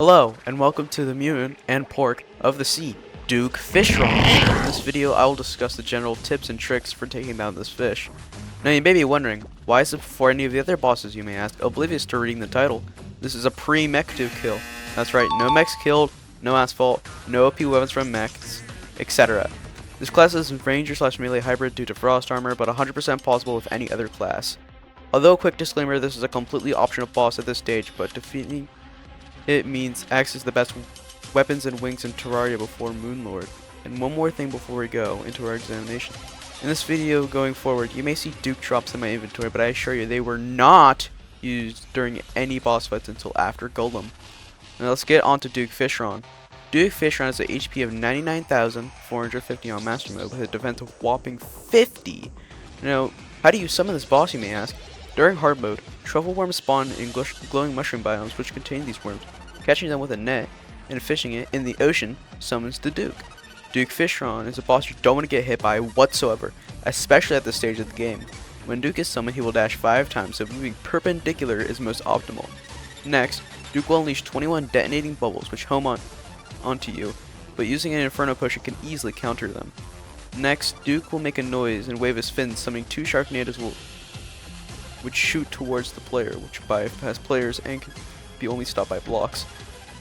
Hello, and welcome to the mutant and pork of the sea, Duke Fishron. In this video, I will discuss the general tips and tricks for taking down this fish. Now, you may be wondering, why is it before any of the other bosses, you may ask, oblivious to reading the title? This is a pre-mech Duke kill. That's right, no mechs killed, no asphalt, no OP weapons from mechs, etc. This class is ranger/melee hybrid due to frost armor, but 100% possible with any other class. Although, quick disclaimer, this is a completely optional boss at this stage, but defeating it means access the best weapons and wings in Terraria before Moonlord. And one more thing before we go into our examination. In this video going forward, you may see Duke drops in my inventory, but I assure you they were not used during any boss fights until after Golem. Now let's get on to Duke Fishron. Duke Fishron has an HP of 99,450 on Master Mode with a defense of whopping 50. Now, how do you summon this boss, you may ask? During hard mode, truffle worms spawn in glowing mushroom biomes which contain these worms. Catching them with a net and fishing it in the ocean summons the Duke. Duke Fishron is a boss you don't want to get hit by whatsoever, especially at this stage of the game. When Duke is summoned, he will dash 5 times, so moving perpendicular is most optimal. Next, Duke will unleash 21 detonating bubbles which home onto you, but using an Inferno potion can easily counter them. Next, Duke will make a noise and wave his fins, summoning 2 Sharknadoes which shoot towards the player, which bypass players and can be only stopped by blocks.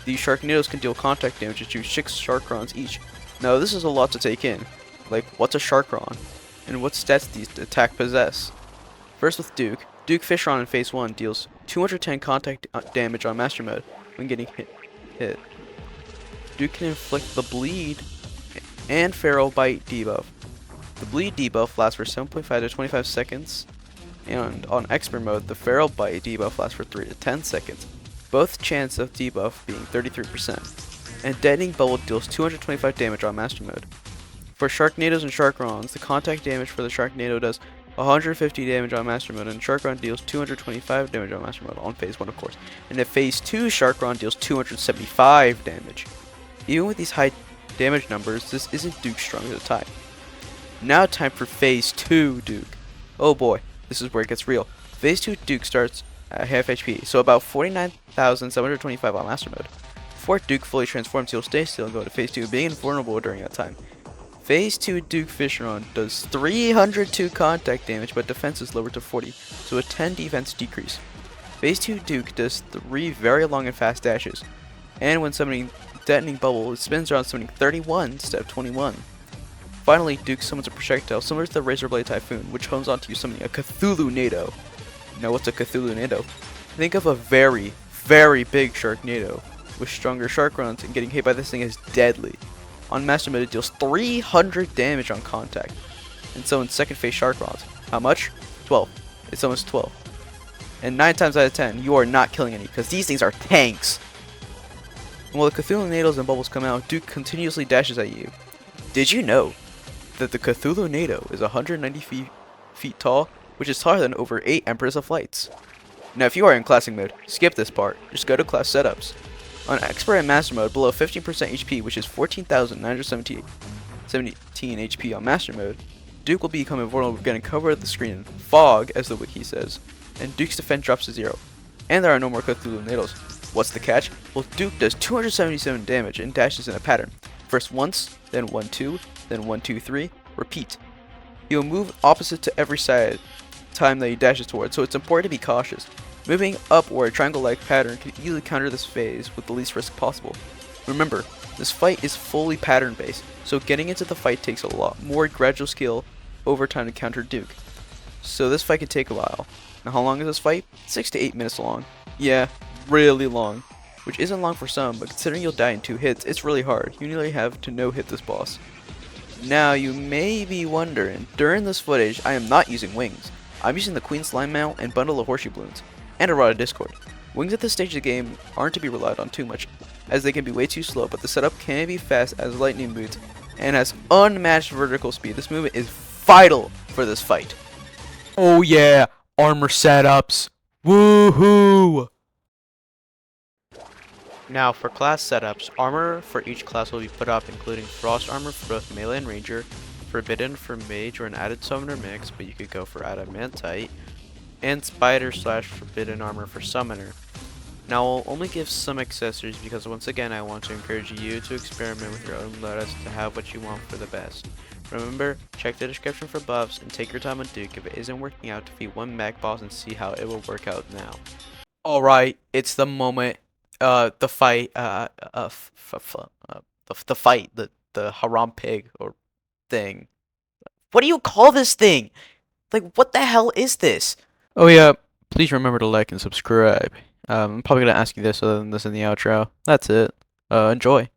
These Sharknadoes can deal contact damage and shoot 6 Sharkrons each. Now this is a lot to take in. Like, what's a Sharkron? And what stats these attack possess? First with Duke, Duke Fishron in phase 1 deals 210 contact damage on Master Mode when getting hit. Duke can inflict the Bleed and Feral Bite debuff. The Bleed debuff lasts for 7.5 to 25 seconds, and on Expert Mode, the Feral Bite debuff lasts for 3 to 10 seconds, both chance of debuff being 33%. And Detonating Bubble deals 225 damage on Master Mode. For Sharknadoes and Sharkrons, the contact damage for the Sharknado does 150 damage on Master Mode, and Sharkron deals 225 damage on Master Mode on phase 1 of course. And in phase 2, Sharkron deals 275 damage. Even with these high damage numbers, this isn't Duke's strongest attack. Now time for phase 2 Duke. Oh boy. This is where it gets real. Phase 2 Duke starts at half HP, so about 49,725 on Master Mode. Before Duke fully transforms, he'll stay still and go to phase 2, being invulnerable during that time. Phase 2 Duke Fishron does 302 contact damage, but defense is lowered to 40, so a 10 defense decrease. Phase 2 Duke does 3 very long and fast dashes, and when summoning Detonating Bubble, it spins around summoning 31 instead of 21. Finally, Duke summons a projectile similar to the Razorblade Typhoon, which homes onto you summoning a Cthulhu-nado. Now what's a Cthulhu-nado? Think of a very, very big Sharknado, with stronger Sharkrons, and getting hit by this thing is deadly. On Master Mode, it deals 300 damage on contact, and summons second phase Sharkrons. How much? 12. It summons 12. And 9 times out of 10, you are not killing any, because these things are tanks. And while the Cthulhu-nados and bubbles come out, Duke continuously dashes at you. Did you know that the Cthulhu-nado is 190 feet tall, which is taller than over 8 Emperors of Lights? Now if you are in Classic Mode, skip this part, just go to Class Setups. On Expert and Master Mode, below 15% HP, which is 14,917 HP on Master Mode, Duke will become invulnerable, getting covered at the screen in fog, as the wiki says, and Duke's defense drops to 0. And there are no more Cthulhu-nados. What's the catch? Well, Duke does 277 damage and dashes in a pattern. First once, then 1-2, then 1-2-3, repeat. He will move opposite to every side time that he dashes towards, so it's important to be cautious. Moving up or a triangle-like pattern can easily counter this phase with the least risk possible. Remember, this fight is fully pattern-based, so getting into the fight takes a lot more gradual skill over time to counter Duke. So this fight can take a while. Now how long is this fight? 6 to 8 minutes long. Yeah, really long. Which isn't long for some, but considering you'll die in 2 hits, it's really hard. You nearly have to no-hit this boss. Now, you may be wondering, during this footage, I am not using wings. I'm using the Queen Slime Mount and bundle of horseshoe balloons, and a Rod of Discord. Wings at this stage of the game aren't to be relied on too much, as they can be way too slow, but the setup can be fast as lightning boots, and has unmatched vertical speed. This movement is vital for this fight. Oh yeah, armor setups. Woohoo! Now for class setups, armor for each class will be put up, including frost armor for both melee and ranger, forbidden for mage or an added summoner mix, but you could go for adamantite, and spider/forbidden armor for summoner. Now I'll only give some accessories because once again I want to encourage you to experiment with your own loadouts to have what you want for the best. Remember, check the description for buffs and take your time on Duke. If it isn't working out, defeat one mech boss and see how it will work out now. Alright, it's the moment, the fight, the fight, the haram pig or thing. What do you call this thing? Like, what the hell is this? Oh yeah, please remember to like and subscribe. I'm probably gonna ask you this other than this in the outro. That's it. Enjoy.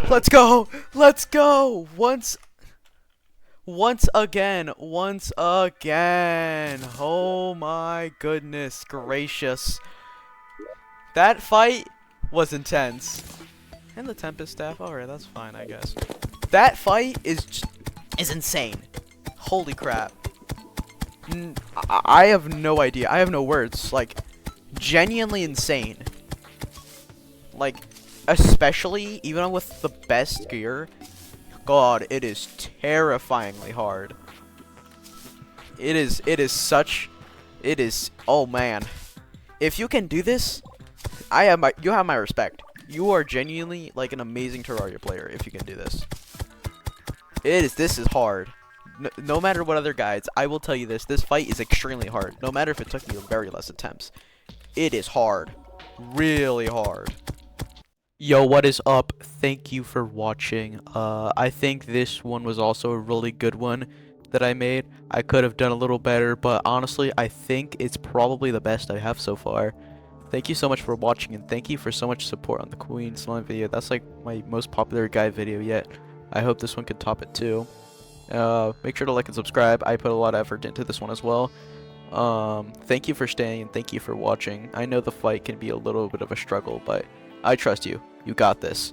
Let's go! Let's go! Once again. Oh my goodness gracious. That fight was intense. And the Tempest staff. Alright, that's fine, I guess. That fight is insane. Holy crap. I have no idea. I have no words. Like, genuinely insane. Like, especially even with the best gear. God, it is terrifyingly hard. It is oh man. If you can do this, you have my respect. You are genuinely like an amazing Terraria player if you can do this. This is hard. No matter what other guides, I will tell you this fight is extremely hard. No matter if it took you very less attempts. It is hard. Really hard. Yo, what is up? Thank you for watching. I think this one was also a really good one that I made. I could have done a little better, but honestly, I think it's probably the best I have so far. Thank you so much for watching, and thank you for so much support on the Queen Slime video. That's like my most popular guide video yet. I hope this one could top it too. Make sure to like and subscribe. I put a lot of effort into this one as well. Thank you for staying, and thank you for watching. I know the fight can be a little bit of a struggle, but I trust you. You got this.